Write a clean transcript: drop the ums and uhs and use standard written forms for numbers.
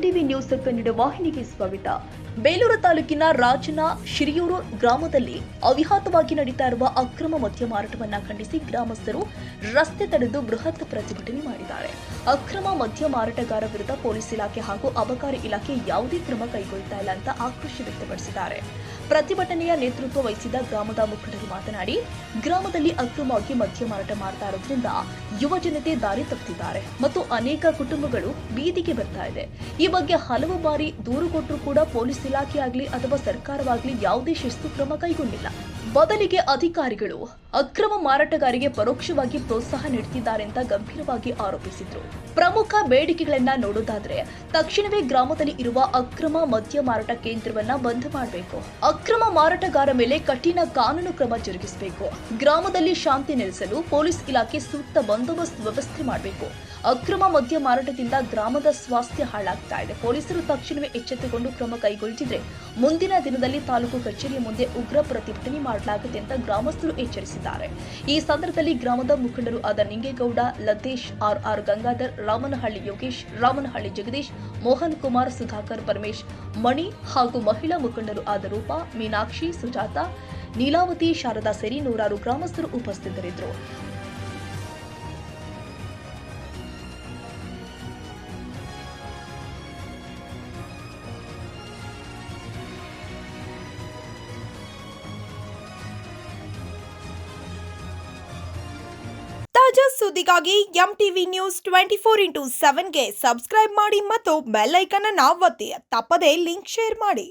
MTV news Kannada ವಾಹಿನಿಗೆ ಸ್ವಾಗತ. ಬೇಲೂರು ತಾಲೂಕಿನ ರಾಜನ ಶಿರಿಯೂರು ಗ್ರಾಮದಲ್ಲಿ ಅವ್ಯಾಹತವಾಗಿ ನಡೀತಾ ಇರುವ ಅಕ್ರಮ ಮದ್ಯ ಮಾರಾಟವನ್ನ ಖಂಡಿಸಿ ಗ್ರಾಮಸ್ಥರು ರಸ್ತೆ ತಡೆದು ಬೃಹತ್ ಪ್ರತಿಭಟನೆ ಮಾಡಿದ್ದಾರೆ. ಅಕ್ರಮ ಮದ್ಯ ಮಾರಾಟಗಾರ ವಿರುದ್ಧ ಪೊಲೀಸ್ ಇಲಾಖೆ ಹಾಗೂ ಅಬಕಾರಿ ಇಲಾಖೆ ಯಾವುದೇ ಕ್ರಮ ಕೈಗೊಳ್ತಾ ಇಲ್ಲ ಅಂತ ಆಕ್ರೋಶ ವ್ಯಕ್ತಪಡಿಸಿದ್ದಾರೆ. ಪ್ರತಿಭಟನೆಯ ನೇತೃತ್ವ ವಹಿಸಿದ ಗ್ರಾಮದ ಮುಖಂಡರು ಮಾತನಾಡಿ, ಗ್ರಾಮದಲ್ಲಿ ಅಕ್ರಮವಾಗಿ ಮದ್ಯ ಮಾರಾಟ ಮಾಡ್ತಾ ಇರೋದ್ರಿಂದ ಯುವ ಜನತೆ ದಾರಿ ತಪ್ಪಿದ್ದಾರೆ ಮತ್ತು ಅನೇಕ ಕುಟುಂಬಗಳು ಬೀದಿಗೆ ಬರ್ತಾ ಇದೆ. ಈ ಬಗ್ಗೆ ಹಲವು ಬಾರಿ ದೂರು ಕೊಟ್ಟರೂ ಕೂಡ ಪೊಲೀಸ್ ಇಲಾಖೆ ಆಗಲಿ ಅಥವಾ ಸರ್ಕಾರವಾಗಲಿ ಯಾವುದೇ ಶಿಸ್ತು ಕ್ರಮ ಕೈಗೊಂಡಿಲ್ಲ. ಬದಲಿಗೆ ಅಧಿಕಾರಿಗಳು ಅಕ್ರಮ ಮಾರಾಟಗಾರಿಗೆ ಪರೋಕ್ಷವಾಗಿ ಪ್ರೋತ್ಸಾಹ ನೀಡುತ್ತಿದ್ದಾರೆ ಅಂತ ಗಂಭೀರವಾಗಿ ಆರೋಪಿಸಿದ್ರು. ಪ್ರಮುಖ ಬೇಡಿಕೆಗಳನ್ನ ನೋಡೋದಾದ್ರೆ, ತಕ್ಷಣವೇ ಗ್ರಾಮದಲ್ಲಿ ಇರುವ ಅಕ್ರಮ ಮದ್ಯ ಮಾರಾಟ ಕೇಂದ್ರವನ್ನ ಬಂದ್ ಮಾಡಬೇಕು. ಅಕ್ರಮ ಮಾರಾಟಗಾರ ಮೇಲೆ ಕಠಿಣ ಕಾನೂನು ಕ್ರಮ ಜರುಗಿಸಬೇಕು. ಗ್ರಾಮದಲ್ಲಿ ಶಾಂತಿ ನೆಲೆಸಲು ಪೊಲೀಸ್ ಇಲಾಖೆ ಸೂಕ್ತ ಬಂದೋಬಸ್ತ್ ವ್ಯವಸ್ಥೆ ಮಾಡಬೇಕು. ಅಕ್ರಮ ಮದ್ಯ ಮಾರಾಟದಿಂದ ಗ್ರಾಮದ ಸ್ವಾಸ್ಥ್ಯ ಹಾಳಾಗ್ತಾ ಇದೆ. ಪೊಲೀಸರು ತಕ್ಷಣವೇ ಎಚ್ಚೆತ್ತುಕೊಂಡು ಕ್ರಮ ಕೈಗೊಳ್ಳಿದ್ರೆ ಮುಂದಿನ ದಿನದಲ್ಲಿ ತಾಲೂಕು ಕಚೇರಿಯ ಮುಂದೆ ಉಗ್ರ ಪ್ರತಿಭಟನೆ ಮಾಡಲಾಗುತ್ತೆ ಅಂತ ಗ್ರಾಮಸ್ಥರು ಎಚ್ಚರಿಸಿದ್ದಾರೆ. ಈ ಸಂದರ್ಭದಲ್ಲಿ ಗ್ರಾಮದ ಮುಖಂಡರು ಆದ ನಿಂಗೇಗೌಡ, ಲತೇಶ್, ಆರ್ ಗಂಗಾಧರ್, ರಾಮನಹಳ್ಳಿ ಯೋಗೇಶ್, ರಾಮನಹಳ್ಳಿ ಜಗದೀಶ್, ಮೋಹನ್ ಕುಮಾರ್, ಸುಧಾಕರ್, ಪರಮೇಶ್, ಮಣಿ ಹಾಗೂ ಮಹಿಳಾ ಮುಖಂಡರು ಆದ ರೂಪಾ, ಮೀನಾಕ್ಷಿ, ಸುಜಾತ, ನೀಲಾವತಿ, ಶಾರದಾ ಸೇರಿ ನೂರಾರು ಗ್ರಾಮಸ್ಥರು ಉಪಸ್ಥಿತರಿದ್ದರು. ತಾಜಾ ಸುದ್ದಿಗಾಗಿ ಎಂಟಿವಿ ನ್ಯೂಸ್ 24x7ಗೆ ಸಬ್ಸ್ಕ್ರೈಬ್ ಮಾಡಿ ಮತ್ತು ಬೆಲ್ ಐಕಾನ್ ಅನ್ನು ಒತ್ತಿ. ತಪ್ಪದೇ ಲಿಂಕ್ ಶೇರ್ ಮಾಡಿ.